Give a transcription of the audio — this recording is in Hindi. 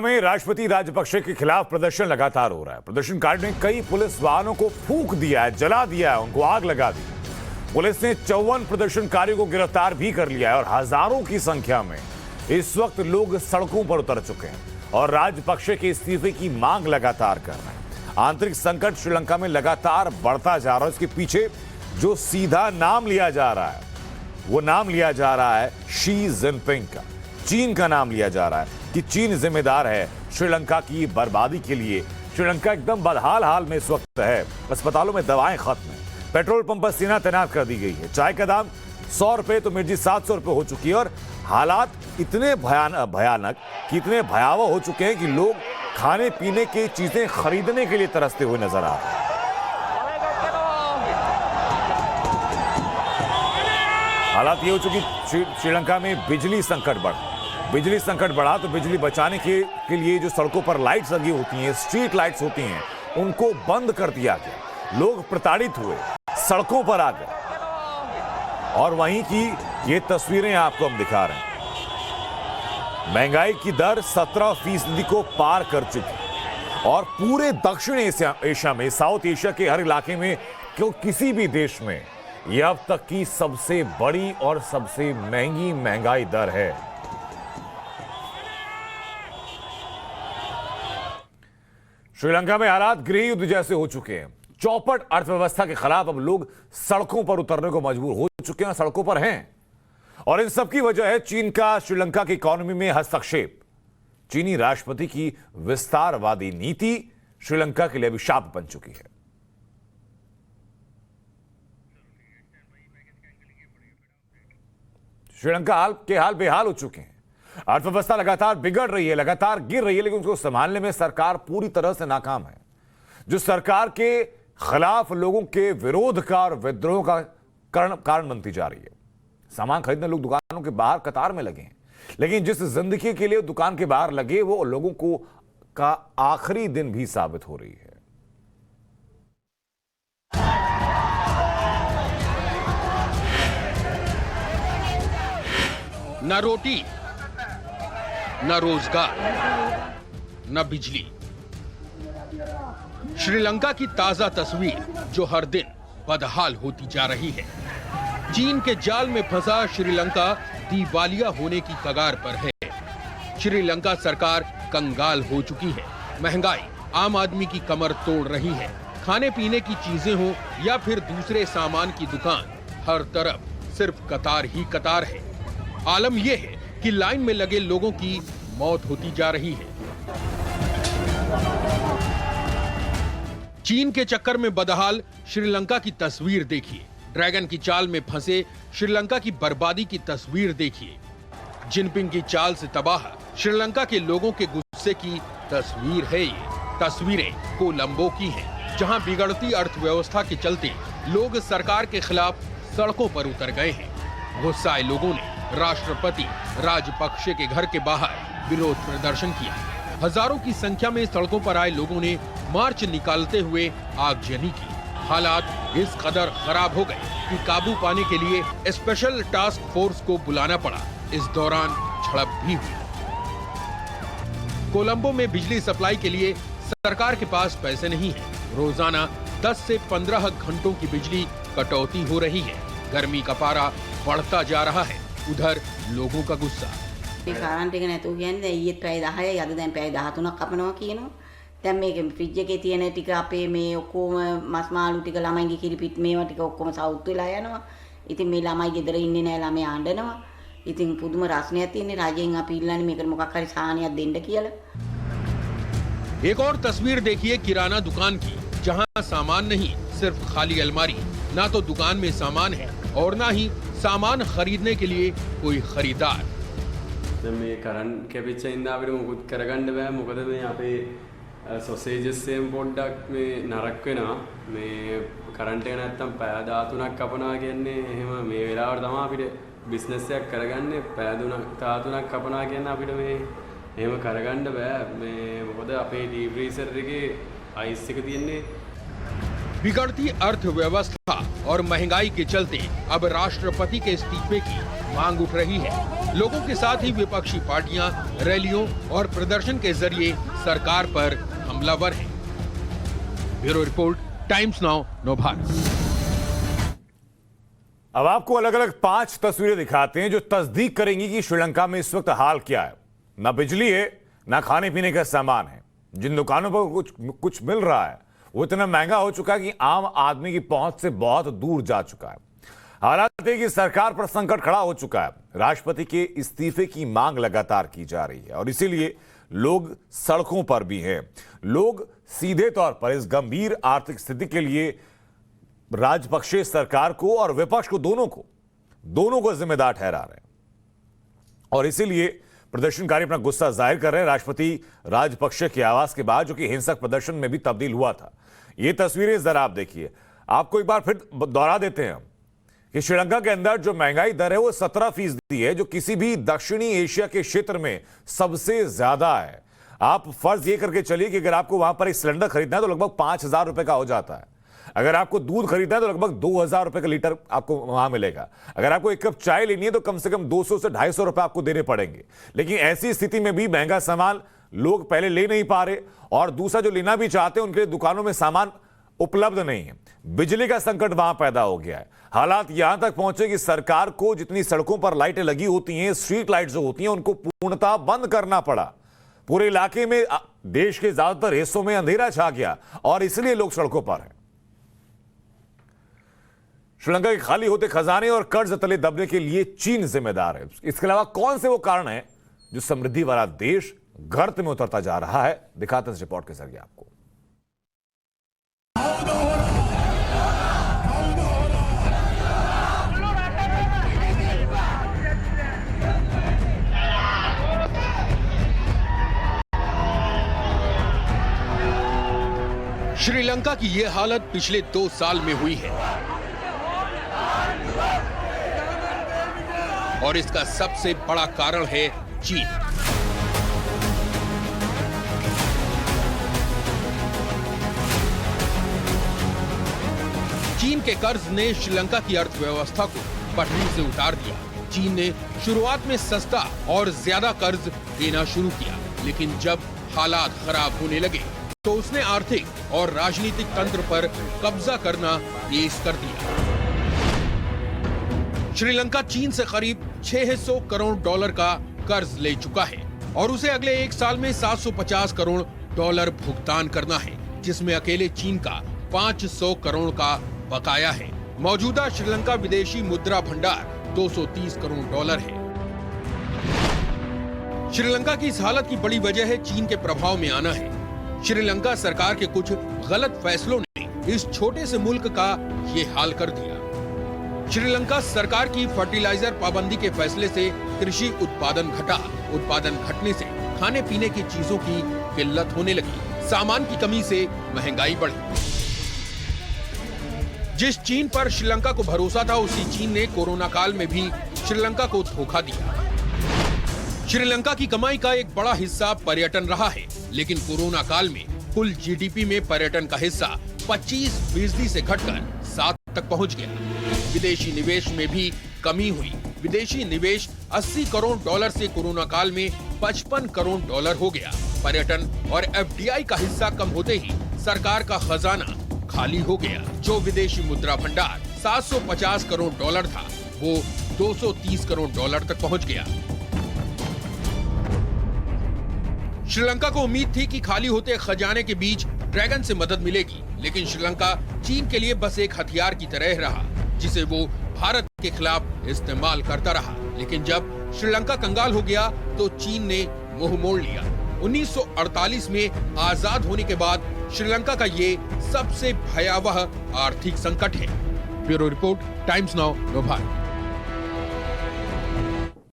में राष्ट्रपति राजपक्षे के खिलाफ प्रदर्शन लगातार हो रहा है। प्रदर्शनकारियों ने कई पुलिस वाहनों को फूंक दिया है, जला दिया है, उनको आग लगा दी। पुलिस ने 54 प्रदर्शनकारियों को गिरफ्तार भी कर लिया है और हजारों की संख्या में इस वक्त लोग सड़कों पर उतर चुके हैं और राजपक्षे के इस्तीफे की मांग लगातार कर रहे हैं। आंतरिक संकट श्रीलंका में लगातार बढ़ता जा रहा है। इसके पीछे जो सीधा नाम लिया जा रहा है, वो नाम लिया जा रहा है शी जिनपिंग का। चीन का नाम लिया जा रहा है कि चीन जिम्मेदार है श्रीलंका की बर्बादी के लिए। श्रीलंका एकदम बदहाल हाल में इस वक्त है। अस्पतालों में दवाएं खत्म है, पेट्रोल पंप पर सेना तैनात कर दी गई है, चाय का दाम 100 रुपए तो मिर्ची 700 रुपए हो चुकी है और हालात इतने भयानक कि इतने भयावह हो चुके हैं कि लोग खाने पीने की चीजें खरीदने के लिए तरसते हुए नजर आ रहे हैं। हालात ये हो चुकी श्रीलंका में बिजली संकट बढ़ा तो बिजली बचाने के लिए जो सड़कों पर लाइट्स लगी होती हैं, स्ट्रीट लाइट्स होती हैं, उनको बंद कर दिया गया। लोग प्रताड़ित हुए, सड़कों पर आ गए और वहीं की ये तस्वीरें आपको हम दिखा रहे हैं। महंगाई की दर 17% को पार कर चुकी और पूरे दक्षिण एशिया में, साउथ एशिया के हर इलाके में, किसी भी देश में यह अब तक की सबसे बड़ी और सबसे महंगी महंगाई दर है। श्रीलंका में हालात गृह युद्ध जैसे हो चुके हैं। चौपट अर्थव्यवस्था के खिलाफ अब लोग सड़कों पर उतरने को मजबूर हो चुके हैं, सड़कों पर हैं। और इन सब की वजह है चीन का श्रीलंका की इकोनॉमी में हस्तक्षेप। चीनी राष्ट्रपति की विस्तारवादी नीति श्रीलंका के लिए अभिशाप बन चुकी है। श्रीलंका के हाल बेहाल हो चुके हैं। अर्थव्यवस्था लगातार बिगड़ रही है, लगातार गिर रही है, लेकिन उसको संभालने में सरकार पूरी तरह से नाकाम है। जो सरकार के खिलाफ लोगों के विरोध का और विद्रोह का कारण बनती जा रही है। सामान खरीदने लोग दुकानों के बाहर कतार में लगे हैं, लेकिन जिस जिंदगी के लिए दुकान के बाहर लगे वो लोगों को का आखिरी दिन भी साबित हो रही है। न रोटी, न रोजगार, न बिजली। श्रीलंका की ताजा तस्वीर जो हर दिन बदहाल होती जा रही है। चीन के जाल में फंसा श्रीलंका दिवालिया होने की कगार पर है। श्रीलंका सरकार कंगाल हो चुकी है। महंगाई आम आदमी की कमर तोड़ रही है। खाने पीने की चीजें हो या फिर दूसरे सामान की दुकान, हर तरफ सिर्फ कतार ही कतार है। आलम यह है कि लाइन में लगे लोगों की मौत होती जा रही है। चीन के चक्कर में बदहाल श्रीलंका की तस्वीर देखिए। ड्रैगन की चाल में फंसे श्रीलंका की बर्बादी की तस्वीर देखिए। जिनपिंग की चाल से तबाह श्रीलंका के लोगों के गुस्से की तस्वीर है ये। तस्वीरें कोलंबो की हैं, जहां बिगड़ती अर्थव्यवस्था के चलते लोग सरकार के खिलाफ सड़कों पर उतर गए हैं। गुस्साए लोगों ने राष्ट्रपति राजपक्षे के घर के बाहर विरोध प्रदर्शन किया। हजारों की संख्या में सड़कों पर आए लोगों ने मार्च निकालते हुए आगजनी की। हालात इस कदर खराब हो गए कि काबू पाने के लिए स्पेशल टास्क फोर्स को बुलाना पड़ा। इस दौरान झड़प भी हुई। कोलंबो में बिजली सप्लाई के लिए सरकार के पास पैसे नहीं है। रोजाना 10 से 15 घंटों की बिजली कटौती हो रही है। गर्मी का पारा बढ़ता जा रहा है। उधर लोगों का गुस्सा। කරන්ට් එක නැතුව කියන්නේ ඊයේත් පැය 10යි අද දැන් පැය 13ක් කපනවා කියනවා. දැන් මේක ෆ්‍රිජ් එකේ තියෙන ටික අපේ මේ ඔක්කොම මස් මාළු ටික ළමයිගේ කිරිපිට මේවා ටික ඔක්කොම සවුත් වෙලා යනවා. ඉතින් මේ ළමයි ගෙදර ඉන්නේ නැහැ, ළමයි අඬනවා. ඉතින් පුදුම රස්නයක් තියෙන්නේ. රජයෙන් අපි ඉල්ලන්නේ මේකට මොකක් හරි සාහනයක් දෙන්න කියලා. एक और तस्वीर देखिए किराना दुकान की, जहां सामान नहीं, सिर्फ खाली अलमारी। ना तो दुकान में सामान है और ना ही सामान खरीदने के लिए कोई खरीदार। මේ කරන්ට් කැපිච්ච ඉඳන් අපිට මොකුත් කරගන්න බෑ. මොකද මේ අපේ සොසේජස් එකෙන් පොඩ්ඩක් මේ නරක් වෙනවා. මේ කරන්ට් එක නැත්තම් පැය 13ක් කපනවා කියන්නේ එහෙම මේ වෙලාවට තමයි අපිට බිස්නස් එකක් කරගන්නේ. පැය 13ක් කපනවා කියන්නේ අපිට මේ එහෙම කරගන්න බෑ. මේ මොකද අපේ ඩීප් ෆ්‍රීසර් එකේ අයිස් එක තියෙන්නේ। बिगड़ती अर्थव्यवस्था और महंगाई के चलते अब राष्ट्रपति के इस्तीफे की मांग उठ रही है। लोगों के साथ ही विपक्षी पार्टियां रैलियों और प्रदर्शन के जरिए सरकार पर हमलावर हैं। Bureau report, times now, Navbharat. अब आपको अलग अलग 5 तस्वीरें दिखाते हैं जो तस्दीक करेंगी कि श्रीलंका में इस वक्त हाल क्या है। ना बिजली है, ना खाने पीने का सामान है। जिन दुकानों पर कुछ मिल रहा है वो इतना महंगा हो चुका है कि आम आदमी की पहुंच से बहुत दूर जा चुका है। हालात है कि सरकार पर संकट खड़ा हो चुका है। राष्ट्रपति के इस्तीफे की मांग लगातार की जा रही है और इसीलिए लोग सड़कों पर भी हैं। लोग सीधे तौर पर इस गंभीर आर्थिक स्थिति के लिए राजपक्षे सरकार को और विपक्ष को दोनों को जिम्मेदार ठहरा रहे हैं और इसीलिए प्रदर्शनकारी अपना गुस्सा जाहिर कर रहे हैं राष्ट्रपति राजपक्षे के आवास के बाद, जो कि हिंसक प्रदर्शन में भी तब्दील हुआ था। ये तस्वीरें जरा आप देखिए। आपको एक बार फिर दोहरा देते हैं कि श्रीलंका के अंदर जो महंगाई दर है वो 17% है, जो किसी भी दक्षिणी एशिया के क्षेत्र में सबसे ज्यादा है। आप फर्ज ये करके चलिए कि अगर आपको वहां पर एक सिलेंडर खरीदना है तो लगभग 5,000 रुपए का हो जाता है। अगर आपको दूध खरीदना है तो लगभग 2,000 रुपए का लीटर आपको वहां मिलेगा। अगर आपको एक कप चाय लेनी है तो कम से कम 200 से 250 रुपए आपको देने पड़ेंगे। लेकिन ऐसी स्थिति में भी महंगा सामान लोग पहले ले नहीं पा रहे और दूसरा जो लेना भी चाहते हैं उनके लिए दुकानों में सामान उपलब्ध नहीं है। बिजली का संकट वहां पैदा हो गया है। हालात यहां तक पहुंचे कि सरकार को जितनी सड़कों पर लाइटें लगी होती हैं, स्ट्रीट लाइट जो होती हैं, उनको पूर्णतः बंद करना पड़ा। पूरे इलाके में, देश के ज्यादातर हिस्सों में अंधेरा छा गया और इसलिए लोग सड़कों पर हैं। श्रीलंका के खाली होते खजाने और कर्ज तले दबने के लिए चीन जिम्मेदार है। इसके अलावा कौन से वो कारण है जो समृद्धि वाला देश गर्त में उतरता जा रहा है, दिखाते हैं इस रिपोर्ट के जरिए आपको। श्रीलंका की यह हालत पिछले 2 साल में हुई है और इसका सबसे बड़ा कारण है चीन। चीन के कर्ज ने श्रीलंका की अर्थव्यवस्था को पटरी से उतार दिया। चीन ने शुरुआत में सस्ता और ज्यादा कर्ज देना शुरू किया, लेकिन जब हालात खराब होने लगे तो उसने आर्थिक और राजनीतिक तंत्र पर कब्जा करना तेज कर दिया। श्रीलंका चीन से करीब 600 करोड़ डॉलर का कर्ज ले चुका है और उसे अगले 1 साल में 750 करोड़ डॉलर भुगतान करना है, जिसमें अकेले चीन का 500 करोड़ का बकाया है। मौजूदा श्रीलंका विदेशी मुद्रा भंडार 230 करोड़ डॉलर है। श्रीलंका की इस हालत की बड़ी वजह है चीन के प्रभाव में आना है। श्रीलंका सरकार के कुछ गलत फैसलों ने इस छोटे से मुल्क का ये हाल कर दिया। श्रीलंका सरकार की फर्टिलाइजर पाबंदी के फैसले से कृषि उत्पादन घटा। उत्पादन घटने से खाने पीने की चीजों की किल्लत होने लगी। सामान की कमी से महंगाई बढ़ी। जिस चीन पर श्रीलंका को भरोसा था, उसी चीन ने कोरोना काल में भी श्रीलंका को धोखा दिया। श्रीलंका की कमाई का एक बड़ा हिस्सा पर्यटन रहा है, लेकिन कोरोना काल में कुल जीडीपी में पर्यटन का हिस्सा 25% से घटकर 7 तक पहुंच गया। विदेशी निवेश में भी कमी हुई। विदेशी निवेश 80 करोड़ डॉलर से कोरोना काल में 55 करोड़ डॉलर हो गया। पर्यटन और एफडीआई का हिस्सा कम होते ही सरकार का खजाना खाली हो गया। जो विदेशी मुद्रा भंडार 750 करोड़ डॉलर था, वो 230 करोड़ डॉलर तक पहुंच गया। श्रीलंका को उम्मीद थी कि खाली होते खजाने के बीच ड्रैगन से मदद मिलेगी, लेकिन श्रीलंका चीन के लिए बस एक हथियार की तरह रहा, जिसे वो भारत के खिलाफ इस्तेमाल करता रहा। लेकिन जब श्रीलंका कंगाल हो गया तो चीन ने मुंह मोड़ लिया। 1948 में आजाद होने के बाद श्रीलंका का ये सबसे भयावह आर्थिक संकट है। Bureau report, times now, Navbharat.